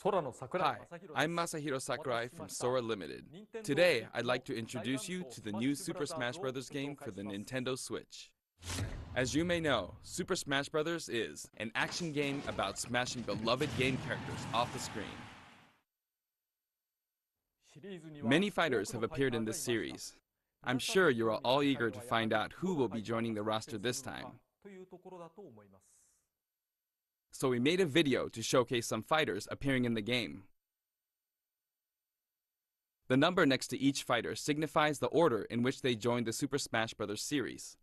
Hi, I'm Masahiro Sakurai from Sora Limited. Today, I'd like to introduce you to the new Super Smash Bros. Game for the Nintendo Switch. As you may know, Super Smash Bros. Is an action game about smashing beloved game characters off the screen. Many fighters have appeared in this series. I'm sure you are all eager to find out who will be joining the roster this time. So we made a video to showcase some fighters appearing in the game. The number next to each fighter signifies the order in which they joined the Super Smash Bros. Series.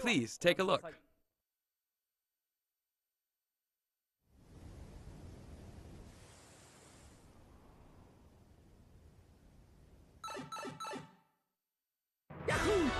Please take a look. Yahoo!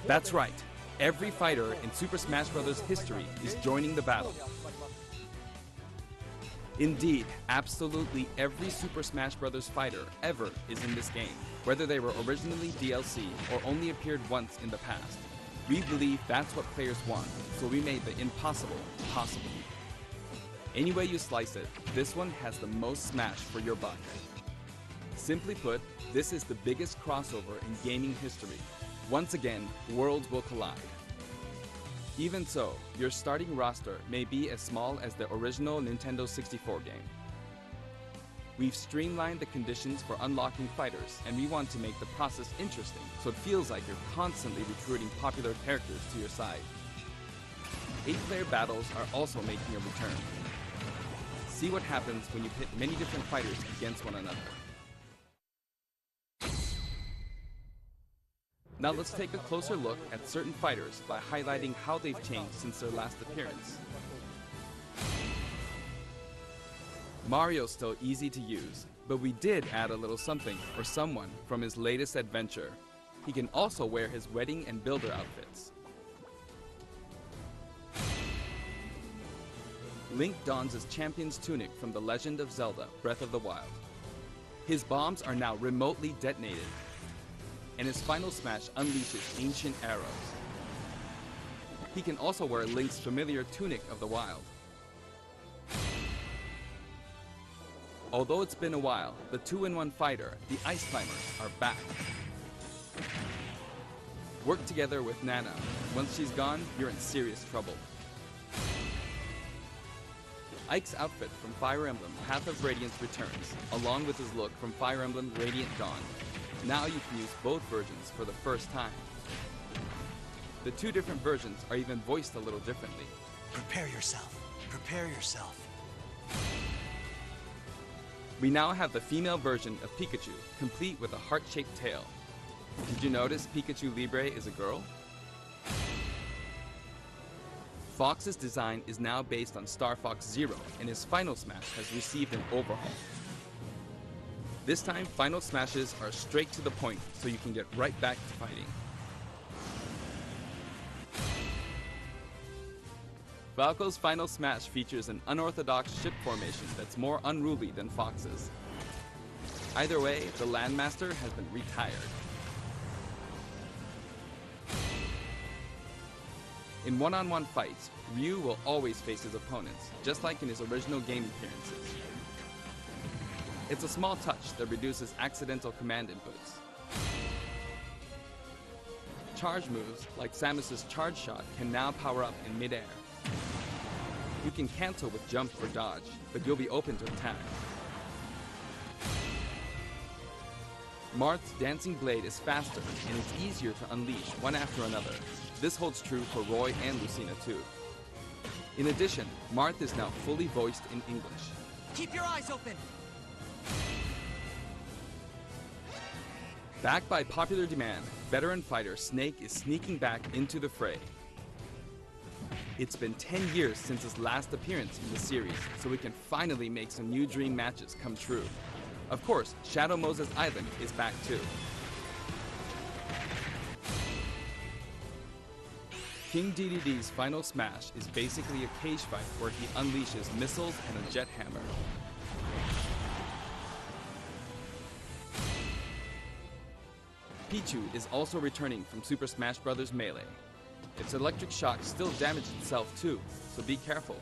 That's right. Every fighter in Super Smash Bros. History is joining the battle. Indeed, absolutely every Super Smash Bros. Fighter ever is in this game, whether they were originally DLC or only appeared once in the past. We believe that's what players want, so we made the impossible possible. Any way you slice it, this one has the most Smash for your buck. Simply put, this is the biggest crossover in gaming history. Once again, worlds will collide. Even so, your starting roster may be as small as the original Nintendo 64 game. We've streamlined the conditions for unlocking fighters, and we want to make the process interesting, so it feels like you're constantly recruiting popular characters to your side. 8-player battles are also making a return. See what happens when you pit many different fighters against one another. Now let's take a closer look at certain fighters by highlighting how they've changed since their last appearance. Mario's still easy to use, but we did add a little something or someone from his latest adventure. He can also wear his wedding and builder outfits. Link dons his champion's tunic from The Legend of Zelda: Breath of the Wild. His bombs are now remotely detonated, and his final smash unleashes ancient arrows. He can also wear Link's familiar Tunic of the Wild. Although it's been a while, the 2-in-1 fighter, the Ice Climbers, are back. Work together with Nana. Once she's gone, you're in serious trouble. Ike's outfit from Fire Emblem Path of Radiance returns, along with his look from Fire Emblem Radiant Dawn. Now you can use both versions for the first time. The two different versions are even voiced a little differently. Prepare yourself. Prepare yourself. We now have the female version of Pikachu, complete with a heart-shaped tail. Did you notice Pikachu Libre is a girl? Fox's design is now based on Star Fox Zero, and his final smash has received an overhaul. This time, final smashes are straight to the point, so you can get right back to fighting. Falco's final smash features an unorthodox ship formation that's more unruly than Fox's. Either way, the Landmaster has been retired. In one-on-one fights, Ryu will always face his opponents, just like in his original game appearances. It's a small touch that reduces accidental command inputs. Charge moves, like Samus's charge shot, can now power up in mid-air. You can cancel with jump or dodge, but you'll be open to attack. Marth's Dancing Blade is faster, and it's easier to unleash one after another. This holds true for Roy and Lucina too. In addition, Marth is now fully voiced in English. Keep your eyes open! Backed by popular demand, veteran fighter Snake is sneaking back into the fray. It's been 10 years since his last appearance in the series, so we can finally make some new dream matches come true. Of course, Shadow Moses Island is back too. King DDD's final smash is basically a cage fight where he unleashes missiles and a jet hammer. Pichu is also returning from Super Smash Bros. Melee. Its electric shock still damaged itself too, so be careful.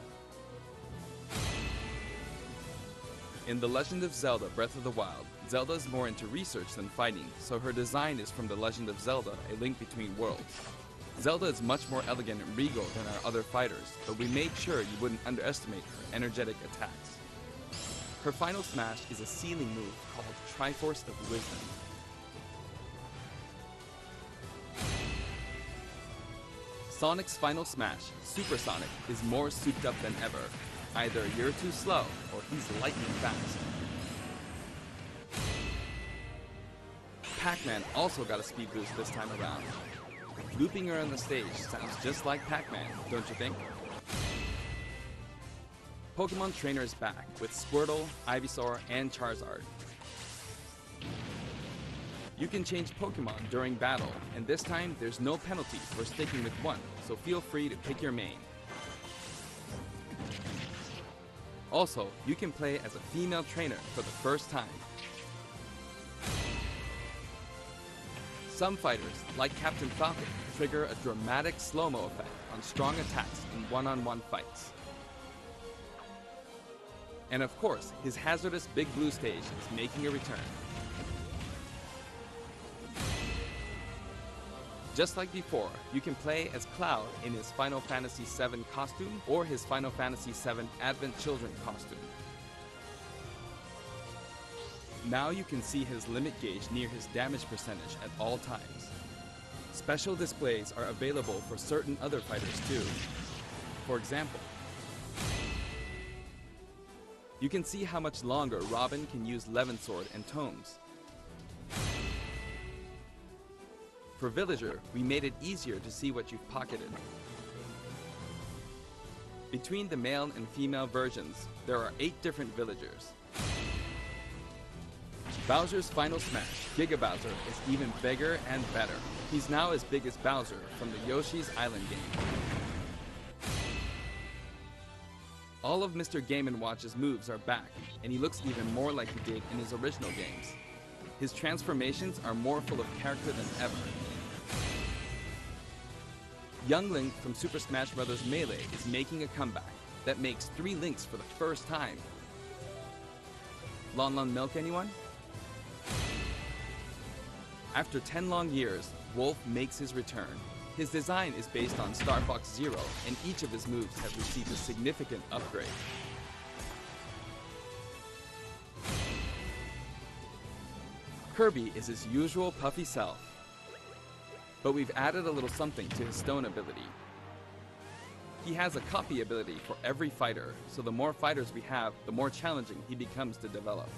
In The Legend of Zelda: Breath of the Wild, Zelda is more into research than fighting, so her design is from The Legend of Zelda: A Link Between Worlds. Zelda is much more elegant and regal than our other fighters, but we made sure you wouldn't underestimate her energetic attacks. Her final smash is a ceiling move called Triforce of Wisdom. Sonic's final smash, Super Sonic, is more souped up than ever. Either you're too slow, or he's lightning fast. Pac-Man also got a speed boost this time around. Looping around the stage sounds just like Pac-Man, don't you think? Pokemon Trainer is back with Squirtle, Ivysaur, and Charizard. You can change Pokemon during battle, and this time there's no penalty for sticking with one, so feel free to pick your main. Also, you can play as a female trainer for the first time. Some fighters, like Captain Falcon, trigger a dramatic slow-mo effect on strong attacks in one-on-one fights. And of course, his hazardous Big Blue stage is making a return. Just like before, you can play as Cloud in his Final Fantasy VII costume or his Final Fantasy VII Advent Children costume. Now you can see his limit gauge near his damage percentage at all times. Special displays are available for certain other fighters too. For example, you can see how much longer Robin can use Levin Sword and Tomes. For Villager, we made it easier to see what you've pocketed. Between the male and female versions, there are 8 different villagers. Bowser's Final Smash, Giga Bowser, is even bigger and better. He's now as big as Bowser from the Yoshi's Island game. All of Mr. Game & Watch's moves are back, and he looks even more like he did in his original games. His transformations are more full of character than ever. Young Link from Super Smash Bros. Melee is making a comeback that makes 3 Links for the first time. Lon Lon Milk, anyone? After 10 long years, Wolf makes his return. His design is based on Star Fox Zero, and each of his moves have received a significant upgrade. Kirby is his usual puffy self, but we've added a little something to his stone ability. He has a copy ability for every fighter, so the more fighters we have, the more challenging he becomes to develop.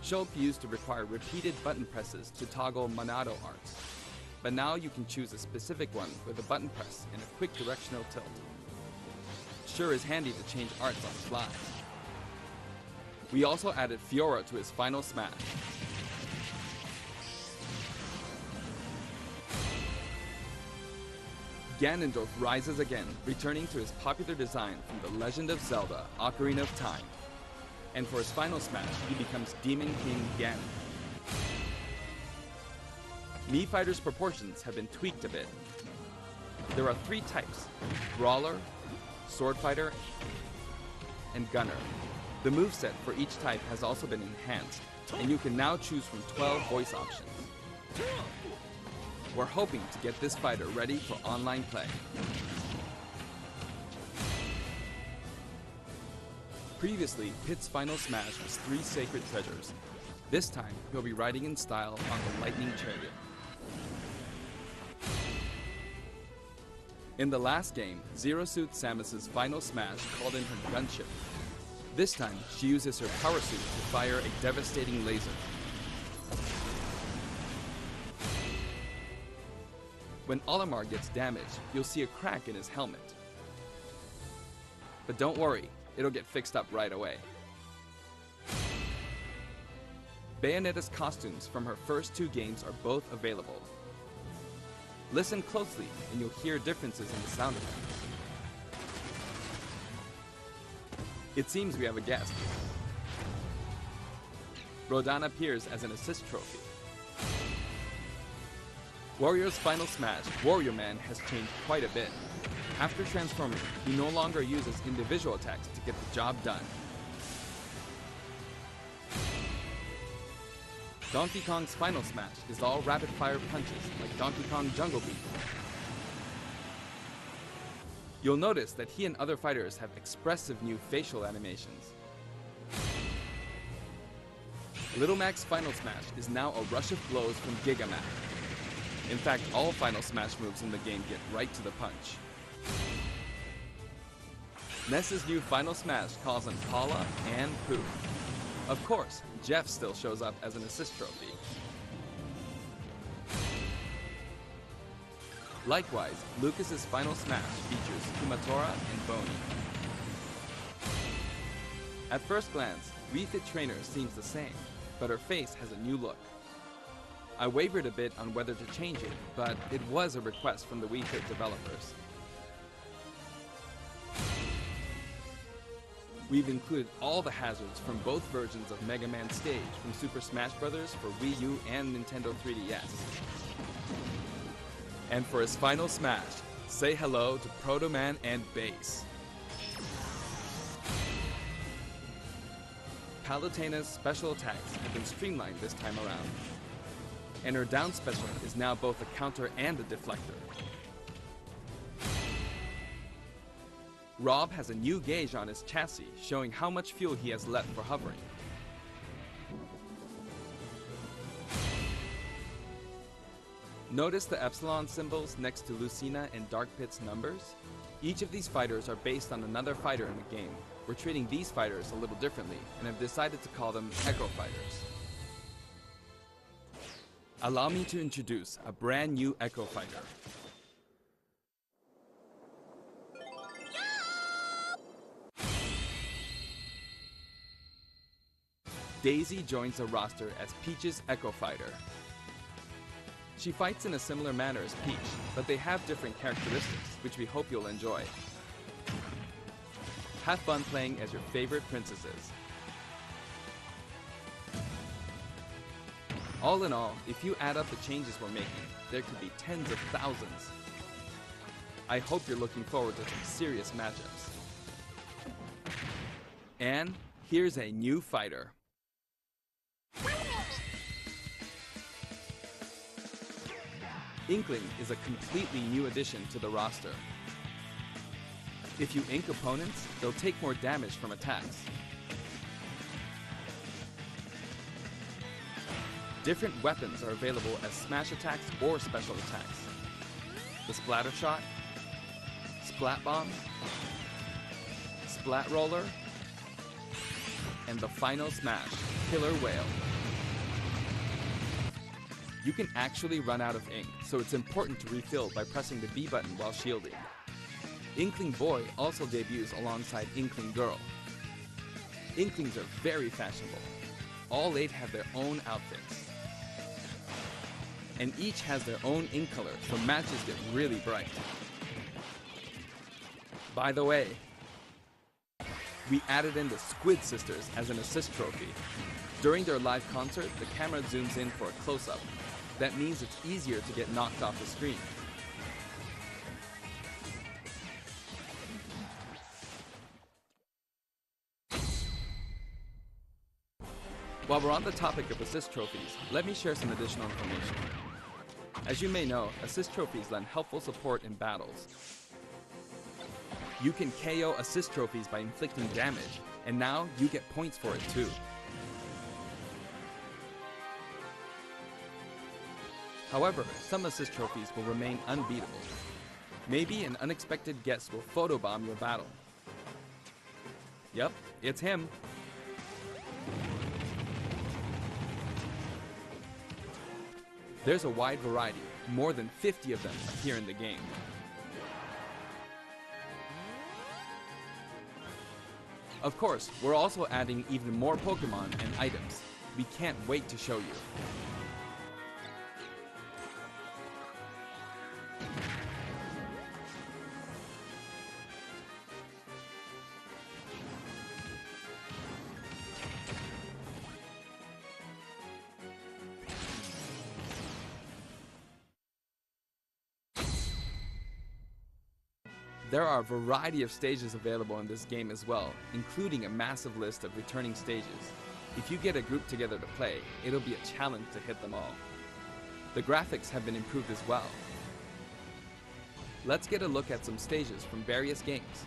Shulk used to require repeated button presses to toggle Monado arts, but now you can choose a specific one with a button press and a quick directional tilt. Sure is handy to change arts on the fly. We also added Fiora to his Final Smash. Ganondorf rises again, returning to his popular design from The Legend of Zelda: Ocarina of Time. And for his Final Smash, he becomes Demon King Ganon. Mii Fighter's proportions have been tweaked a bit. There are 3 types: Brawler, Sword Fighter, and Gunner. The moveset for each type has also been enhanced, and you can now choose from 12 voice options. We're hoping to get this fighter ready for online play. Previously, Pit's Final Smash was 3 sacred treasures. This time, he'll be riding in style on the Lightning Chariot. In the last game, Zero Suit Samus's Final Smash called in her gunship. This time, she uses her power suit to fire a devastating laser. When Olimar gets damaged, you'll see a crack in his helmet. But don't worry, it'll get fixed up right away. Bayonetta's costumes from her first 2 games are both available. Listen closely and you'll hear differences in the sound effects. It seems we have a guest. Rodan appears as an assist trophy. Warrior's Final Smash, Warrior Man, has changed quite a bit. After transforming, he no longer uses individual attacks to get the job done. Donkey Kong's Final Smash is all rapid-fire punches like Donkey Kong Jungle Beat. You'll notice that he and other fighters have expressive new facial animations. Little Mac's Final Smash is now a rush of blows from Giga Mac. In fact, all Final Smash moves in the game get right to the punch. Ness's new Final Smash calls on Paula and Pooh. Of course, Jeff still shows up as an assist trophy. Likewise, Lucas's Final Smash features Kumatora and Boney. At first glance, Wii Fit Trainer seems the same, but her face has a new look. I wavered a bit on whether to change it, but it was a request from the Wii Fit developers. We've included all the hazards from both versions of Mega Man Stage from Super Smash Bros. For Wii U and Nintendo 3DS. And for his Final Smash, say hello to Proto Man and Bass. Palutena's special attacks have been streamlined this time around. And her down special is now both a counter and a deflector. Rob has a new gauge on his chassis, showing how much fuel he has left for hovering. Notice the epsilon symbols next to Lucina and Dark Pit's numbers? Each of these fighters are based on another fighter in the game. We're treating these fighters a little differently and have decided to call them Echo Fighters. Allow me to introduce a brand new Echo Fighter. Daisy joins the roster as Peach's Echo Fighter. She fights in a similar manner as Peach, but they have different characteristics, which we hope you'll enjoy. Have fun playing as your favorite princesses. All in all, if you add up the changes we're making, there could be tens of thousands. I hope you're looking forward to some serious matchups. And here's a new fighter. Inkling is a completely new addition to the roster. If you ink opponents, they'll take more damage from attacks. Different weapons are available as smash attacks or special attacks. The Splatter Shot, Splat Bomb, Splat Roller, and the final smash, Killer Whale. You can actually run out of ink, so it's important to refill by pressing the B button while shielding. Inkling Boy also debuts alongside Inkling Girl. Inklings are very fashionable. All 8 have their own outfits. And each has their own ink color, so matches get really bright. By the way, we added in the Squid sisters as an assist trophy. During their live concert, the camera zooms in for a close-up. That means it's easier to get knocked off the screen. While we're on the topic of assist trophies, let me share some additional information. As you may know, assist trophies lend helpful support in battles. You can KO assist trophies by inflicting damage, and now you get points for it too. However, some assist trophies will remain unbeatable. Maybe an unexpected guest will photobomb your battle. Yep, it's him. There's a wide variety, more than 50 of them appear in the game. Of course, we're also adding even more Pokemon and items. We can't wait to show you. There are a variety of stages available in this game as well, including a massive list of returning stages. If you get a group together to play, it'll be a challenge to hit them all. The graphics have been improved as well. Let's get a look at some stages from various games.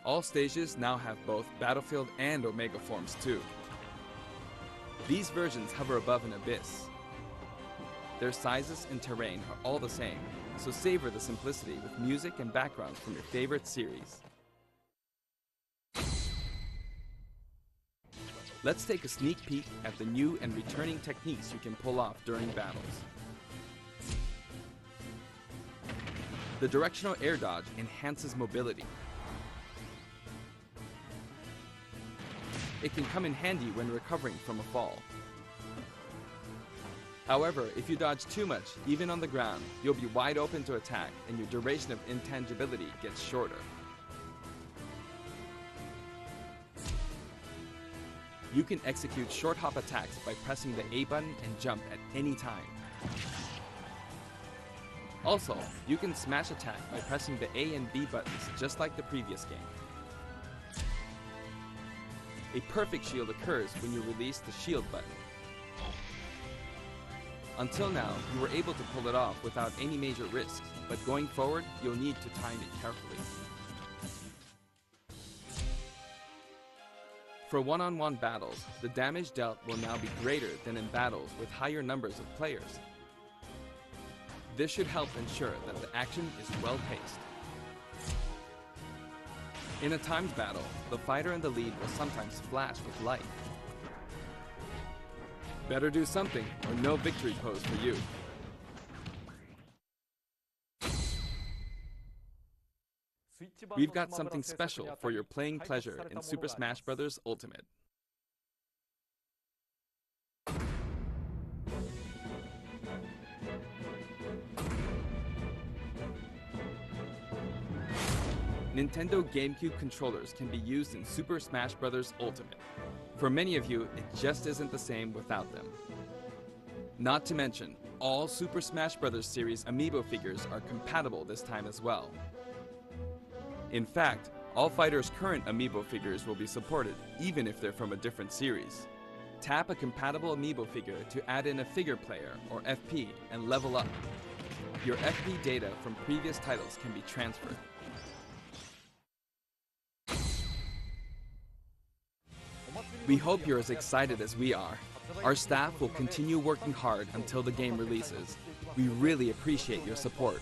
All stages now have both Battlefield and Omega forms too. These versions hover above an abyss. Their sizes and terrain are all the same, so savor the simplicity with music and backgrounds from your favorite series. Let's take a sneak peek at the new and returning techniques you can pull off during battles. The directional air dodge enhances mobility. It can come in handy when recovering from a fall. However, if you dodge too much, even on the ground, you'll be wide open to attack and your duration of intangibility gets shorter. You can execute short hop attacks by pressing the A button and jump at any time. Also, you can smash attack by pressing the A and B buttons just like the previous game. A perfect shield occurs when you release the shield button. Until now, you were able to pull it off without any major risks, but going forward, you'll need to time it carefully. For one-on-one battles, the damage dealt will now be greater than in battles with higher numbers of players. This should help ensure that the action is well-paced. In a timed battle, the fighter in the lead will sometimes flash with light. Better do something, or no victory pose for you. We've got something special for your playing pleasure in Super Smash Bros. Ultimate. Nintendo GameCube controllers can be used in Super Smash Bros. Ultimate. For many of you, it just isn't the same without them. Not to mention, all Super Smash Bros. Series amiibo figures are compatible this time as well. In fact, all fighters' current amiibo figures will be supported, even if they're from a different series. Tap a compatible amiibo figure to add in a figure player, or FP, and level up. Your FP data from previous titles can be transferred. We hope you're as excited as we are. Our staff will continue working hard until the game releases. We really appreciate your support.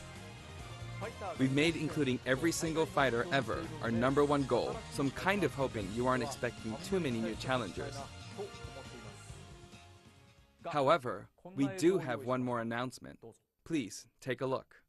We've made including every single fighter ever our #1 goal, so I'm kind of hoping you aren't expecting too many new challengers. However, we do have one more announcement. Please take a look.